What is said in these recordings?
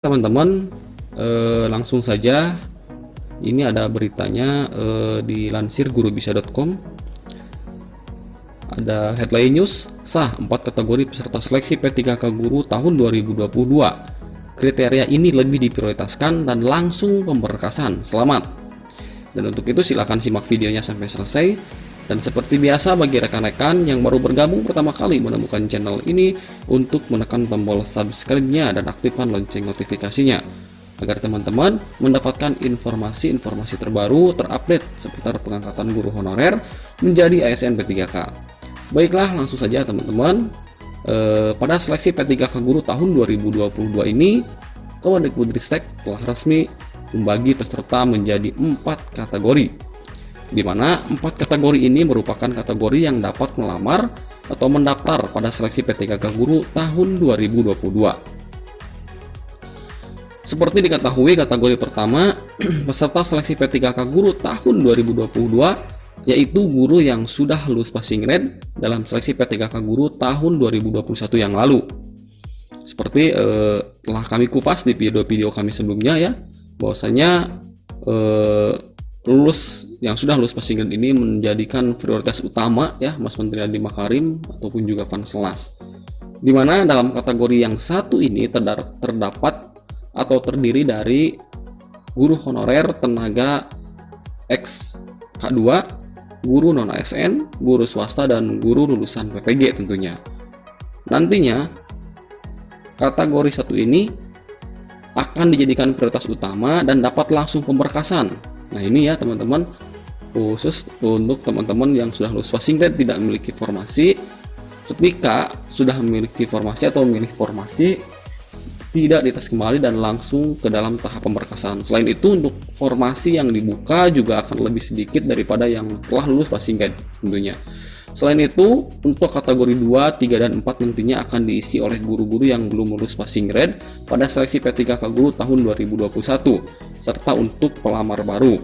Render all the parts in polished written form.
Teman-teman, langsung saja ini ada beritanya dilansir gurubisa.com. Ada headline news, sah 4 kategori peserta seleksi P3K Guru tahun 2022. Kriteria ini lebih diprioritaskan dan langsung pemberkasan. Selamat. Dan untuk itu silakan simak videonya sampai selesai. Dan seperti biasa bagi rekan-rekan yang baru bergabung pertama kali menemukan channel ini, untuk menekan tombol subscribe-nya dan aktifkan lonceng notifikasinya agar teman-teman mendapatkan informasi-informasi terbaru terupdate seputar pengangkatan guru honorer menjadi ASN P3K. Baiklah, langsung saja teman-teman. Pada seleksi P3K Guru tahun 2022 ini, Kemendikbudristek telah resmi membagi peserta menjadi 4 kategori, di mana 4 kategori ini merupakan kategori yang dapat melamar atau mendaftar pada seleksi P3K Guru tahun 2022. Seperti diketahui, kategori pertama peserta seleksi P3K Guru tahun 2022 yaitu guru yang sudah lulus passing grade dalam seleksi P3K Guru tahun 2021 yang lalu. Seperti telah kami kupas di video-video kami sebelumnya ya, bahwasanya yang sudah lulus passing grade ini menjadikan prioritas utama ya Mas Menteri Nadiem Makarim ataupun juga Vanselas, di mana dalam kategori yang satu ini terdapat atau terdiri dari guru honorer tenaga X K2, guru non ASN, guru swasta, dan guru lulusan PPG tentunya. Nantinya kategori satu ini akan dijadikan prioritas utama dan dapat langsung pemberkasan. Nah ini ya teman-teman, khusus untuk teman-teman yang sudah lulus passing grade tidak memiliki formasi. Ketika sudah memiliki formasi atau memilih formasi, tidak dites kembali dan langsung ke dalam tahap pemberkasan. Selain itu, untuk formasi yang dibuka juga akan lebih sedikit daripada yang telah lulus passing grade tentunya. Selain itu, untuk kategori 2, 3, dan 4 nantinya akan diisi oleh guru-guru yang belum lulus passing grade pada seleksi P3K Guru tahun 2021, serta untuk pelamar baru.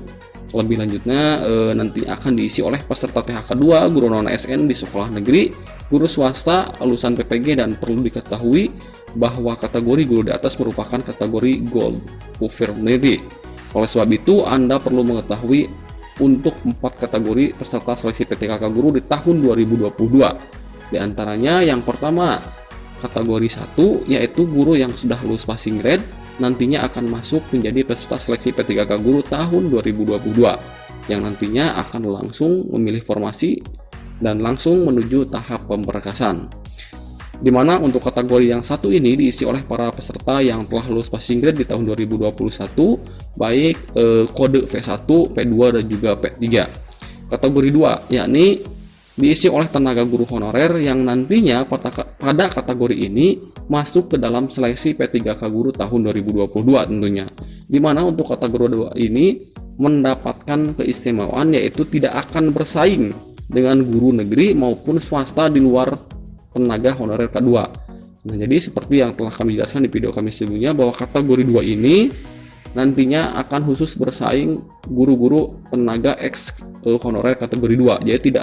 Lebih lanjutnya nanti akan diisi oleh peserta THK 2, guru non ASN di sekolah negeri, guru swasta, lulusan PPG, dan perlu diketahui bahwa kategori guru di atas merupakan kategori Gold Confirmatory. Oleh sebab itu, Anda perlu mengetahui untuk 4 kategori peserta seleksi P3K Guru di tahun 2022. Di antaranya yang pertama, kategori 1 yaitu guru yang sudah lulus passing grade nantinya akan masuk menjadi peserta seleksi P3K Guru tahun 2022, yang nantinya akan langsung memilih formasi dan langsung menuju tahap pemberkasan. Di mana untuk kategori yang satu ini diisi oleh para peserta yang telah lulus passing grade di tahun 2021, baik kode V1, P2, dan juga P3. Kategori 2 yakni diisi oleh tenaga guru honorer yang nantinya pada kategori ini masuk ke dalam seleksi P3K Guru tahun 2022 tentunya. Di mana untuk kategori 2 ini mendapatkan keistimewaan yaitu tidak akan bersaing dengan guru negeri maupun swasta di luar tenaga honorer K2. Nah, jadi seperti yang telah kami jelaskan di video kami sebelumnya, bahwa kategori 2 ini nantinya akan khusus bersaing guru-guru tenaga X honorer kategori 2. Jadi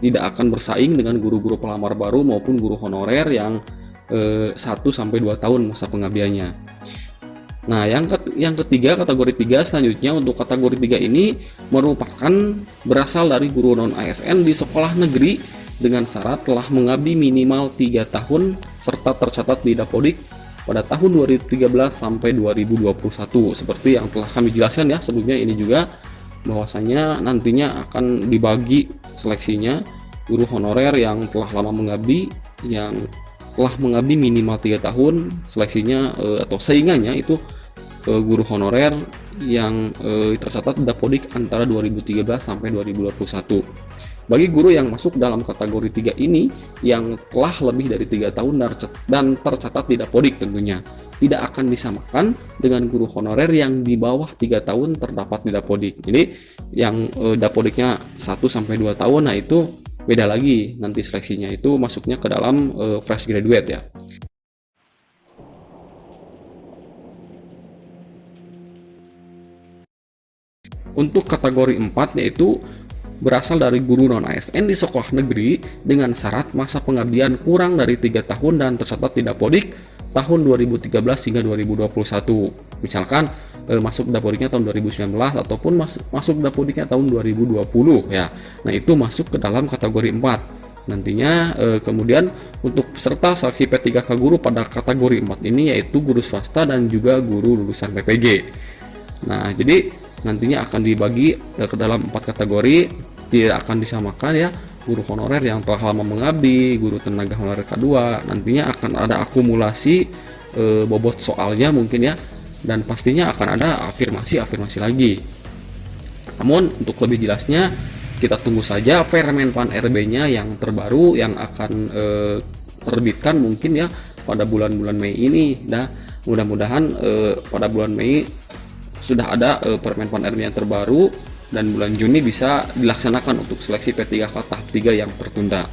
tidak akan bersaing dengan guru-guru pelamar baru maupun guru honorer yang 1 sampai 2 tahun masa pengabdiannya. Nah, yang ketiga, kategori 3 selanjutnya, untuk kategori 3 ini merupakan berasal dari guru non ASN di sekolah negeri dengan syarat telah mengabdi minimal 3 tahun serta tercatat di Dapodik pada tahun 2013 sampai 2021. Seperti yang telah kami jelaskan ya sebelumnya, ini juga bahwasanya nantinya akan dibagi seleksinya guru honorer yang telah lama mengabdi, yang telah mengabdi minimal 3 tahun, seleksinya atau saingannya itu guru honorer yang tercatat Dapodik antara 2013 sampai 2021. Bagi guru yang masuk dalam kategori 3 ini yang telah lebih dari 3 tahun dan tercatat di Dapodik tentunya tidak akan disamakan dengan guru honorer yang di bawah 3 tahun terdapat di Dapodik. Jadi yang Dapodiknya 1 sampai 2 tahun, nah itu beda lagi nanti seleksinya, itu masuknya ke dalam fresh graduate ya. Untuk kategori 4 yaitu berasal dari guru non-ASN di sekolah negeri dengan syarat masa pengabdian kurang dari 3 tahun dan tercatat di Dapodik tahun 2013 hingga 2021. Misalkan masuk Dapodiknya tahun 2019 ataupun masuk Dapodiknya tahun 2020 ya. Nah, itu masuk ke dalam kategori 4. Nantinya kemudian untuk peserta seleksi P3K guru pada kategori 4 ini yaitu guru swasta dan juga guru lulusan PPG. Nah, jadi nantinya akan dibagi ke dalam 4 kategori, tidak akan disamakan ya. Guru honorer yang telah lama mengabdi, guru tenaga honorer K2, nantinya akan ada akumulasi bobot soalnya mungkin ya, dan pastinya akan ada afirmasi lagi. Namun untuk lebih jelasnya kita tunggu saja Permenpan RB-nya yang terbaru yang akan terbitkan mungkin ya pada bulan-bulan Mei ini. Nah, mudah-mudahan pada bulan Mei sudah ada Permenpan RB yang terbaru dan bulan Juni bisa dilaksanakan untuk seleksi P3K tahap 3 yang tertunda.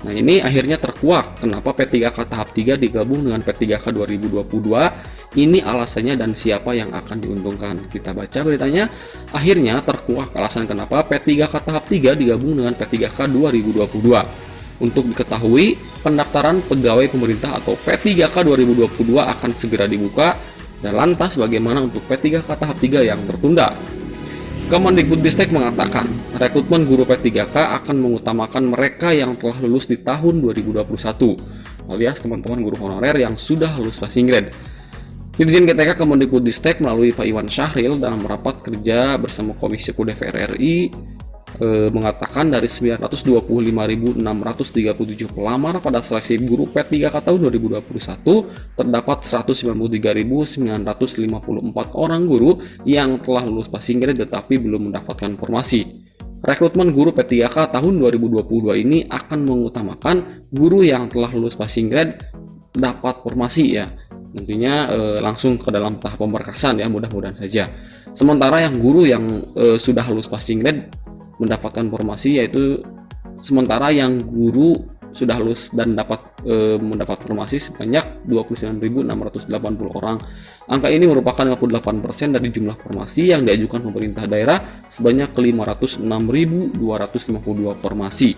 Nah, ini akhirnya terkuak kenapa P3K tahap 3 digabung dengan P3K 2022. Ini alasannya dan siapa yang akan diuntungkan. Kita baca beritanya. Akhirnya terkuak alasan kenapa P3K tahap 3 digabung dengan P3K 2022. Untuk diketahui, pendaftaran pegawai pemerintah atau P3K 2022 akan segera dibuka. Dan lantas bagaimana untuk P3K tahap 3 yang tertunda? Kemendikbudristek mengatakan, rekrutmen guru P3K akan mengutamakan mereka yang telah lulus di tahun 2021, alias teman-teman guru honorer yang sudah lulus passing grade. Dirjen GTK Kemendikbudristek melalui Pak Iwan Syahril dalam rapat kerja bersama Komisi 10 DPR RI mengatakan dari 925.637 pelamar pada seleksi guru P3K tahun 2021 terdapat 193.954 orang guru yang telah lulus passing grade tetapi belum mendapatkan formasi. Rekrutmen guru P3K tahun 2022 ini akan mengutamakan guru yang telah lulus passing grade dapat formasi ya. Nantinya langsung ke dalam tahap pemberkasan ya, mudah-mudahan saja. Sementara yang guru yang sudah lulus passing grade mendapatkan formasi, yaitu sementara yang guru sudah lulus dan mendapat formasi sebanyak 29.680 orang. Angka ini merupakan 58% dari jumlah formasi yang diajukan pemerintah daerah sebanyak 506.252 formasi.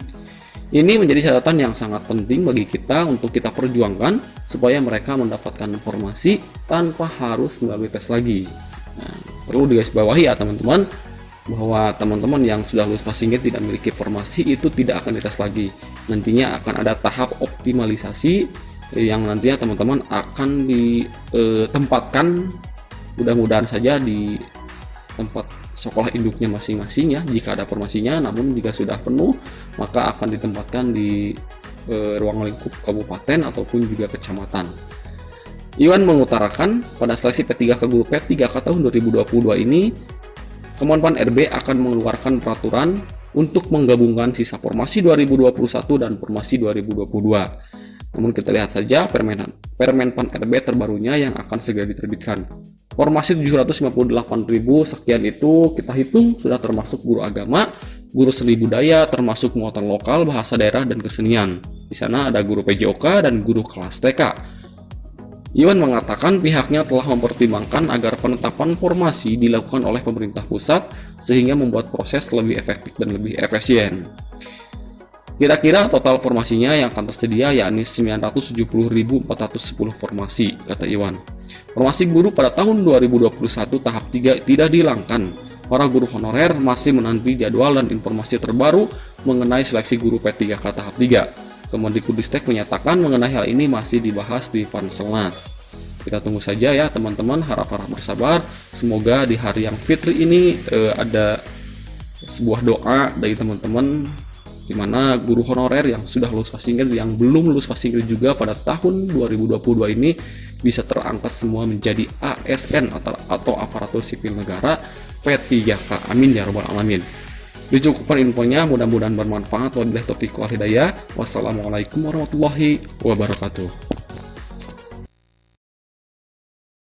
Ini menjadi catatan yang sangat penting bagi kita untuk kita perjuangkan supaya mereka mendapatkan formasi tanpa harus melalui tes lagi. Nah, perlu digarisbawahi ya teman-teman, bahwa teman-teman yang sudah lulus passing grade tidak memiliki formasi itu tidak akan dites lagi. Nantinya akan ada tahap optimalisasi yang nantinya teman-teman akan ditempatkan mudah-mudahan saja di tempat sekolah induknya masing-masing ya jika ada formasinya. Namun jika sudah penuh maka akan ditempatkan di ruang lingkup kabupaten ataupun juga kecamatan. Iwan mengutarakan pada seleksi P3K guru P3K tahun 2022 ini Kemenpan RB akan mengeluarkan peraturan untuk menggabungkan sisa formasi 2021 dan formasi 2022. Namun kita lihat saja Permenpan RB terbarunya yang akan segera diterbitkan. Formasi 758.000 sekian itu kita hitung sudah termasuk guru agama, guru seni budaya, termasuk muatan lokal, bahasa daerah dan kesenian. Di sana ada guru PJOK dan guru kelas TK. Iwan mengatakan pihaknya telah mempertimbangkan agar penetapan formasi dilakukan oleh pemerintah pusat sehingga membuat proses lebih efektif dan lebih efisien. Kira-kira total formasinya yang akan tersedia yakni 970.410 formasi, kata Iwan. Formasi guru pada tahun 2021 tahap 3 tidak dihilangkan. Para guru honorer masih menanti jadwal dan informasi terbaru mengenai seleksi guru P3K tahap 3. Kemendikbudristek menyatakan mengenai hal ini masih dibahas di Vanselnas. Kita tunggu saja ya teman-teman, harap-harap bersabar. Semoga di hari yang fitri ini ada sebuah doa dari teman-teman di mana guru honorer yang sudah lulus passing grade, yang belum lulus passing grade juga pada tahun 2022 ini bisa terangkat semua menjadi ASN atau aparatur sipil negara P3K. Amin ya rabbal alamin. Dicukupkan infonya, mudah-mudahan bermanfaat. Wabillahi taufiq wal hidayah. Wassalamualaikum warahmatullahi wabarakatuh.